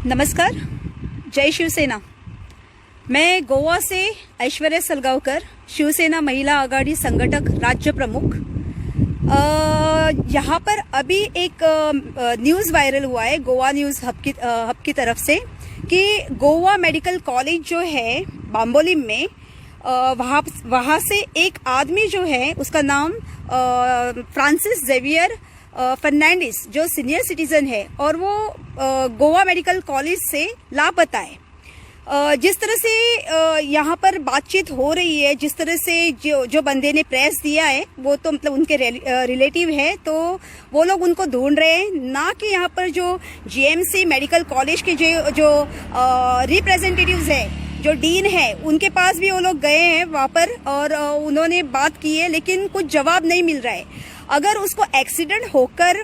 नमस्कार, जय शिवसेना। मैं गोवा से ऐश्वर्या सलगावकर, शिवसेना महिला आघाड़ी संगठक राज्य प्रमुख। यहाँ पर अभी एक न्यूज़ वायरल हुआ है गोवा न्यूज़ हब की तरफ से कि गोवा मेडिकल कॉलेज जो है बाम्बोलिम में, वहाँ से एक आदमी जो है उसका नाम फ्रांसिस जेवियर फर्नांडिस, जो सीनियर सिटीजन है और वो गोवा मेडिकल कॉलेज से लापता है। जिस तरह से यहाँ पर बातचीत हो रही है, जिस तरह से जो बंदे ने प्रेस दिया है वो तो मतलब उनके रिलेटिव है, तो वो लोग उनको ढूंढ रहे हैं, ना कि यहाँ पर जो जीएमसी मेडिकल कॉलेज के जो रिप्रेजेंटेटिव्स है, जो डीन है, उनके पास भी वो लोग गए हैं वहाँ पर और उन्होंने बात की है, लेकिन कुछ जवाब नहीं मिल रहा है। अगर उसको एक्सीडेंट होकर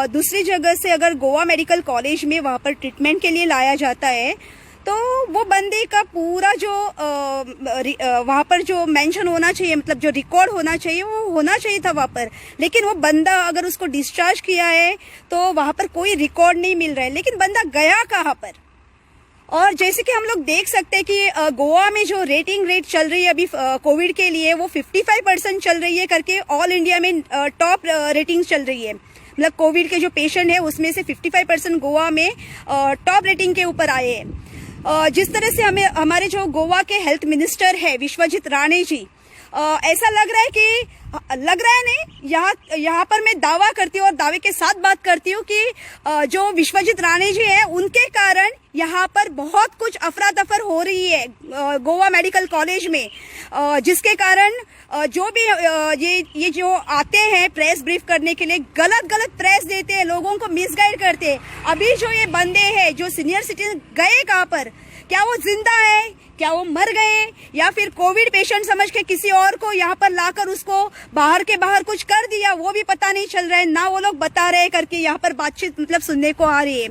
दूसरी जगह से अगर गोवा मेडिकल कॉलेज में वहाँ पर ट्रीटमेंट के लिए लाया जाता है, तो वो बंदे का पूरा जो वहाँ पर जो मेंशन होना चाहिए, मतलब जो रिकॉर्ड होना चाहिए, वो होना चाहिए था वहाँ पर। लेकिन वो बंदा अगर उसको डिस्चार्ज किया है तो वहाँ पर कोई रिकॉर्ड नहीं मिल रहा है। लेकिन बंदा गया कहाँ पर? और जैसे कि हम लोग देख सकते हैं कि गोवा में जो रेट चल रही है अभी कोविड के लिए, वो 55% चल रही है करके ऑल इंडिया में टॉप रेटिंग्स चल रही है। मतलब कोविड के जो पेशेंट है उसमें से 55% गोवा में टॉप रेटिंग के ऊपर आए हैं। जिस तरह से हमारे जो गोवा के हेल्थ मिनिस्टर है विश्वजीत राणे जी, ऐसा लग रहा है नहीं, यहाँ पर मैं दावा करती हूँ और दावे के साथ बात करती हूँ कि जो विश्वजीत राणे जी है उनके कारण यहाँ पर बहुत कुछ अफरा तफर हो रही है गोवा मेडिकल कॉलेज में, जिसके कारण जो भी ये जो आते हैं प्रेस ब्रीफ करने के लिए, गलत प्रेस देते हैं, लोगों को मिसगाइड करते हैं। अभी जो ये बंदे हैं जो सीनियर सिटीजन गए कहाँ पर? क्या वो जिंदा है, क्या वो मर गए, या फिर कोविड पेशेंट समझ के किसी और को यहाँ पर लाकर उसको बाहर के बाहर कुछ कर दिया, वो भी पता नहीं चल रहा है, ना वो लोग बता रहे करके यहाँ पर बातचीत मतलब सुनने को आ रही है।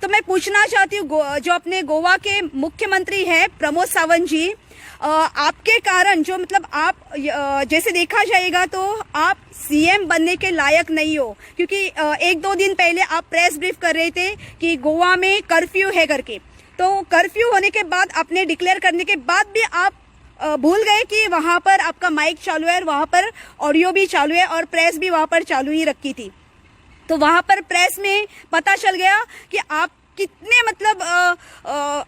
तो मैं पूछना चाहती हूँ जो अपने गोवा के मुख्यमंत्री है प्रमोद सावंत जी, आपके कारण जो मतलब आप जैसे देखा जाएगा तो आप सीएम बनने के लायक नहीं हो, क्योंकि 1-2 दिन पहले आप प्रेस ब्रीफ कर रहे थे कि गोवा में कर्फ्यू है करके। तो कर्फ्यू होने के बाद, अपने डिक्लेयर करने के बाद भी आप भूल गए कि वहां पर आपका माइक चालू है और वहां पर ऑडियो भी चालू है और प्रेस भी वहां पर चालू ही रखी थी। तो वहां पर प्रेस में पता चल गया कि आप कितने मतलब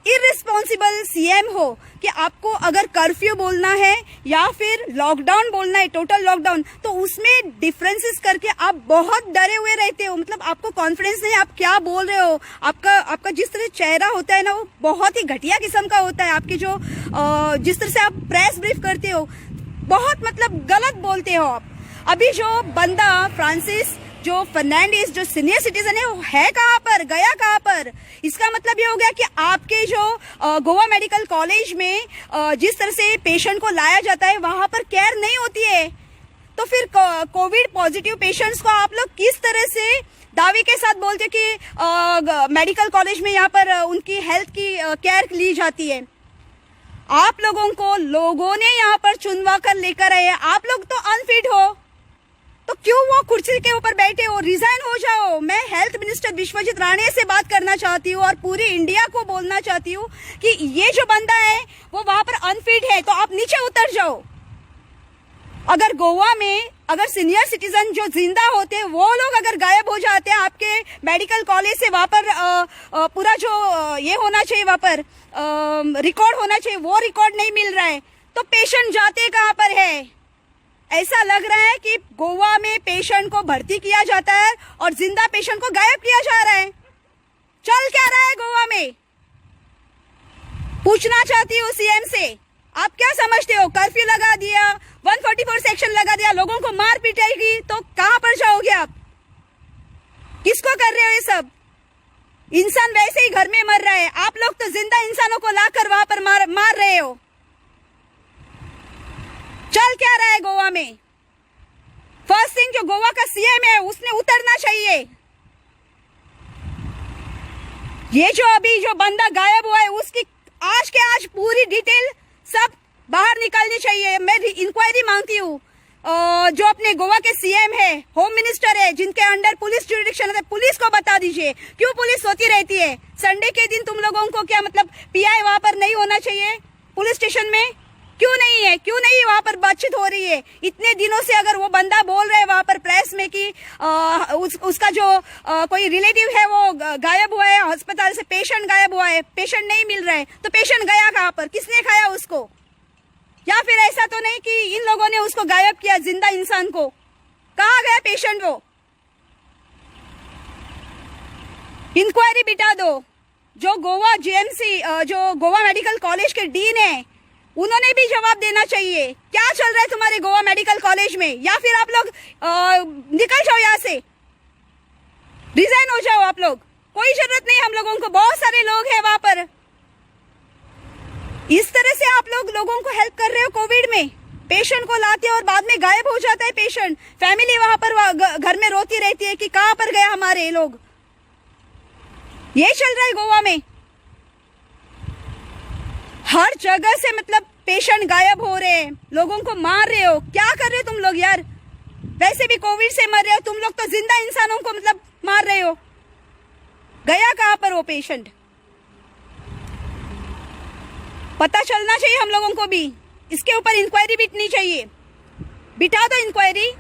इररिस्पॉन्सिबल सीएम हो कि आपको अगर कर्फ्यू बोलना है या फिर लॉकडाउन बोलना है, टोटल लॉकडाउन, तो उसमें डिफरेंसेस करके आप बहुत डरे हुए रहते हो। मतलब आपको कॉन्फिडेंस नहीं, आप क्या बोल रहे हो। आपका जिस तरह चेहरा होता है ना, वो बहुत ही घटिया किस्म का होता है। आपके जो जिस तरह से आप प्रेस ब्रीफ करते हो, बहुत मतलब गलत बोलते हो आप। अभी जो बंदा फ्रांसिस जो फर्नांडिस, जो सीनियर सिटीजन है, वो है कहाँ पर, गया कहाँ पर? इसका मतलब ये हो गया कि आपके जो गोवा मेडिकल कॉलेज में जिस तरह से पेशेंट को लाया जाता है, वहां पर केयर नहीं होती है। तो फिर कोविड पॉजिटिव पेशेंट्स को आप लोग किस तरह से दावे के साथ बोलते कि मेडिकल कॉलेज में यहाँ पर उनकी हेल्थ की केयर ली जाती है? आप लोगों ने यहाँ पर चुनवा कर लेकर आए हैं। आप लोग तो अनफिट हो, तो क्यों वो कुर्सी के ऊपर बैठे हो? रिजाइन हो जाओ। मैं हेल्थ मिनिस्टर विश्वजीत राणे से बात करना चाहती हूँ और पूरी इंडिया को बोलना चाहती हूँ कि ये जो बंदा है वो वहां पर अनफिट है, तो आप नीचे उतर जाओ। अगर गोवा में अगर सीनियर सिटीजन जो जिंदा होते हैं वो लोग अगर गायब हो जाते हैं आपके मेडिकल कॉलेज से, वहां पर पूरा जो ये होना चाहिए, वहां पर रिकॉर्ड होना चाहिए, वो रिकॉर्ड नहीं मिल रहा है, तो पेशेंट जाते कहाँ पर है? ऐसा लग रहा है कि गोवा में पेशेंट को भर्ती किया जाता है और जिंदा पेशेंट को गायब किया जा रहा है। चल क्या रहा है गोवा में? पूछना चाहती हूँ सीएम से, आप क्या समझते हो? कर्फ्यू लगा दिया, 144 सेक्शन लगा दिया, लोगों को मार पिटाई, तो कहां पर जाओगे आप? किसको कर रहे हो ये सब? इंसान वैसे ही घर में मर रहा है, आप लोग तो जिंदा इंसानों को लाकर वहां पर मार रहे हो। चल क्या रहा है गोवा में? फर्स्ट थिंग, जो गोवा का सीएम है उसने उतरना चाहिए। ये जो अभी जो बंदा गायब हुआ है उसकी आज पूरी डिटेल सब बाहर निकालनी चाहिए। मैं इंक्वायरी मांगती हूँ जो अपने गोवा के सीएम है, होम मिनिस्टर है, जिनके अंडर पुलिस जुरिडिक्शन है, पुलिस को बता दीजिए क्यों पुलिस सोती रहती है। संडे के दिन तुम लोगों को क्या मतलब पीआई वहां पर नहीं होना चाहिए पुलिस स्टेशन में? क्यों नहीं है? क्यों नहीं वहां पर बातचीत हो रही है? इतने दिनों से अगर वो बंदा बोल रहा है वहां पर प्रेस में कि उसका जो कोई रिलेटिव है वो गायब हुआ है अस्पताल से, पेशेंट गायब हुआ है, पेशेंट नहीं मिल रहा है, तो पेशेंट गया कहाँ पर? किसने खाया उसको? या फिर ऐसा तो नहीं कि इन लोगों ने उसको गायब किया, जिंदा इंसान को? कहाँ गया पेशेंट? वो इंक्वायरी बिठा दो। जो गोवा जीएमसी, जो गोवा मेडिकल कॉलेज के डीन है, उन्होंने भी जवाब देना चाहिए। क्या चल रहा है तुम्हारे गोवा मेडिकल कॉलेज में? या फिर आप लोग निकल जाओ यहाँ से, रिजाइन हो जाओ आप लोग। कोई जरूरत नहीं हम लोगों को, बहुत सारे लोग हैं वहां पर। इस तरह से आप लोग लोगों को हेल्प कर रहे हो कोविड में। पेशेंट को लाते हो और बाद में गायब हो जाता है पेशेंट। फैमिली वहां पर घर में रोती रहती है कि कहां पर गए हमारे लोग। ये चल रहा है गोवा में। हर जगह से मतलब पेशेंट गायब हो रहे हैं, लोगों को मार रहे हो। क्या कर रहे हो तुम लोग यार? वैसे भी कोविड से मर रहे हो तुम लोग, तो जिंदा इंसानों को मतलब मार रहे हो। गया कहां पर वो पेशेंट? पता चलना चाहिए हम लोगों को भी। इसके ऊपर इंक्वायरी बिठनी चाहिए। बिठा दो इंक्वायरी।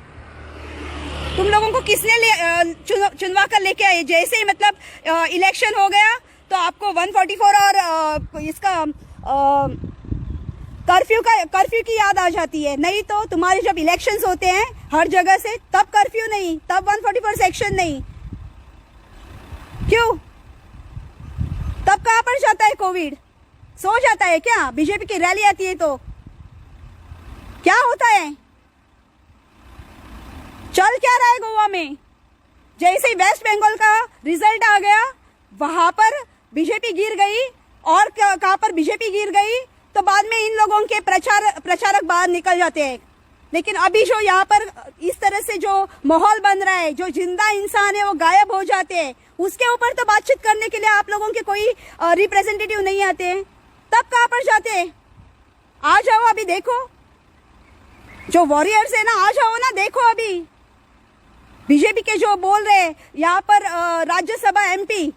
तुम लोगों को किसने चुनवा कर लेके आए? जैसे ही मतलब इलेक्शन हो गया तो आपको 144 और इसका कर्फ्यू की याद आ जाती है। नहीं तो तुम्हारे जब इलेक्शंस होते हैं हर जगह से, तब कर्फ्यू नहीं, तब 144 सेक्शन नहीं। क्यों? तब कहां पर जाता है कोविड? सो जाता है क्या? बीजेपी की रैली आती है तो क्या होता है? चल क्या रहा है गोवा में? जैसे ही वेस्ट बंगाल का रिजल्ट आ गया वहां पर बीजेपी गिर गई, और कहां पर बीजेपी गिर गई तो बाद में इन लोगों के प्रचारक बाहर निकल जाते हैं। लेकिन अभी जो यहाँ पर इस तरह से जो माहौल बन रहा है, जो जिंदा इंसान है वो गायब हो जाते हैं, उसके ऊपर तो बातचीत करने के लिए आप लोगों के कोई रिप्रेजेंटेटिव नहीं आते हैं। तब कहां पर जाते हैं? आ जाओ अभी, देखो जो वॉरियर्स है ना, आ जाओ ना, देखो अभी बीजेपी के जो बोल रहे हैं यहाँ पर राज्यसभा एमपी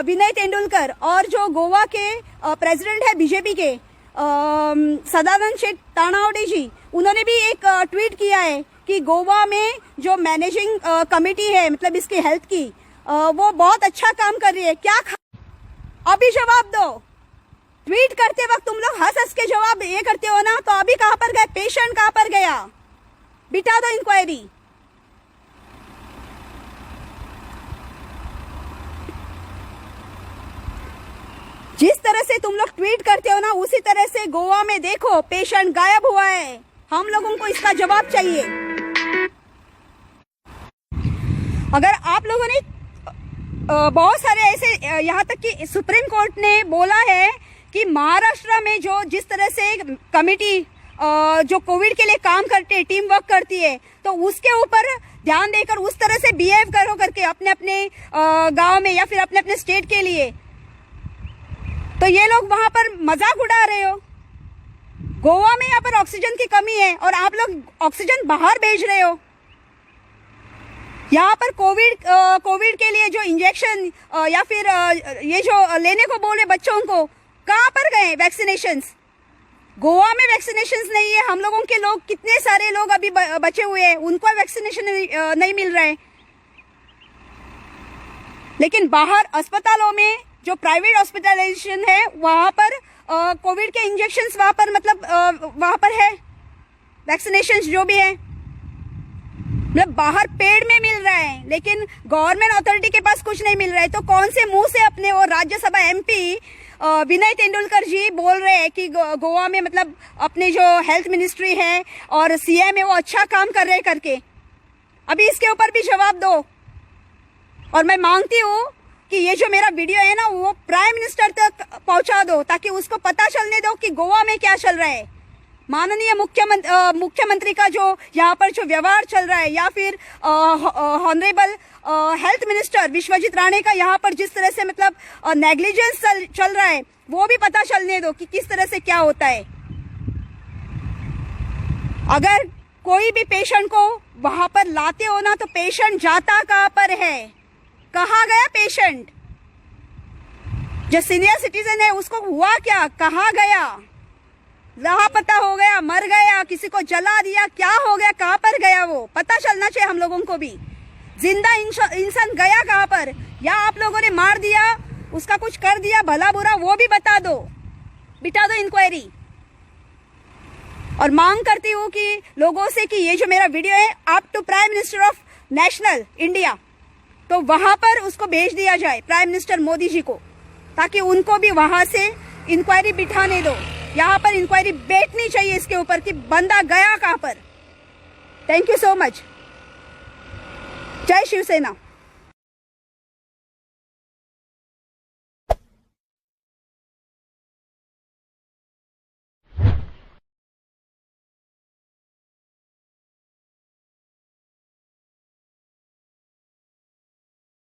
विनय तेंदुलकर, और जो गोवा के प्रेसिडेंट है बीजेपी के सदानंद शेठ तानावडे जी, उन्होंने भी एक ट्वीट किया है कि गोवा में जो मैनेजिंग कमेटी है मतलब इसकी हेल्थ की, वो बहुत अच्छा काम कर रही है। क्या अभी जवाब दो। ट्वीट करते वक्त तुम लोग हंस हंस के जवाब ये करते हो ना, तो अभी कहां पर गए पेशेंट? कहां पर गया? बिठा दो इंक्वायरी। जिस तरह से तुम लोग ट्वीट करते हो ना, उसी तरह से गोवा में देखो पेशेंट गायब हुआ है। हम लोगों को इसका जवाब चाहिए। अगर आप लोगों ने बहुत सारे ऐसे, यहाँ तक कि सुप्रीम कोर्ट ने बोला है कि महाराष्ट्र में जो जिस तरह से कमेटी जो कोविड के लिए काम करते हैं, टीम वर्क करती है, तो उसके ऊपर ध्यान देकर उस तरह से बिहेव करो करके अपने अपने गांव में या फिर अपने अपने स्टेट के लिए, तो ये लोग वहां पर मजाक उड़ा रहे हो। गोवा में यहाँ पर ऑक्सीजन की कमी है और आप लोग ऑक्सीजन बाहर भेज रहे हो। यहाँ पर कोविड के लिए जो इंजेक्शन या फिर ये जो लेने को बोले बच्चों को, कहाँ पर गए वैक्सीनेशंस? गोवा में वैक्सीनेशंस नहीं है। हम लोगों के लोग, कितने सारे लोग अभी बचे हुए हैं, उनको वैक्सीनेशन नहीं मिल रहा है। लेकिन बाहर अस्पतालों में जो प्राइवेट हॉस्पिटलाइजेशन है, वहां पर कोविड के इंजेक्शंस वहां पर मतलब वहां पर है, वैक्सीनेशंस जो भी है मतलब बाहर पेड़ में मिल रहा है, लेकिन गवर्नमेंट अथॉरिटी के पास कुछ नहीं मिल रहा है। तो कौन से मुंह से अपने वो राज्यसभा एमपी विनय तेंदुलकर जी बोल रहे हैं कि गोवा में मतलब अपने जो हेल्थ मिनिस्ट्री है और सीएम है वो अच्छा काम कर रहे हैं करके? अभी इसके ऊपर भी जवाब दो। और मैं मांगती हूँ कि ये जो मेरा वीडियो है ना, वो प्राइम मिनिस्टर तक पहुंचा दो, ताकि उसको पता चलने दो कि गोवा में क्या चल रहा है। माननीय मुख्यमंत्री का जो यहाँ पर जो व्यवहार चल रहा है, या फिर honourable health minister Vishwajit Rane का यहाँ पर जिस तरह से मतलब नेग्लिजेंस चल रहा है, वो भी पता चलने दो कि किस तरह से क्या होता है। अगर कोई भी पेशेंट को वहां पर लाते हो ना, तो पेशेंट जाता कहां पर है? कहाँ गया पेशेंट? जो सीनियर सिटीजन है उसको हुआ क्या? कहाँ गया? लापता हो गया, मर गया, किसी को जला दिया, क्या हो गया, कहाँ पर गया? वो पता चलना चाहिए हम लोगों को भी। जिंदा इंसान गया कहाँ पर, या आप लोगों ने मार दिया, उसका कुछ कर दिया भला बुरा, वो भी बता दो, बिठा दो इंक्वायरी। और मांग करती हूँ कि लोगों से कि ये जो मेरा वीडियो है up to prime minister of national India, तो वहां पर उसको भेज दिया जाए प्राइम मिनिस्टर मोदी जी को, ताकि उनको भी वहां से इंक्वायरी बिठाने दो। यहाँ पर इंक्वायरी बैठनी चाहिए इसके ऊपर कि बंदा गया कहाँ पर। Thank you so much. जय शिवसेना।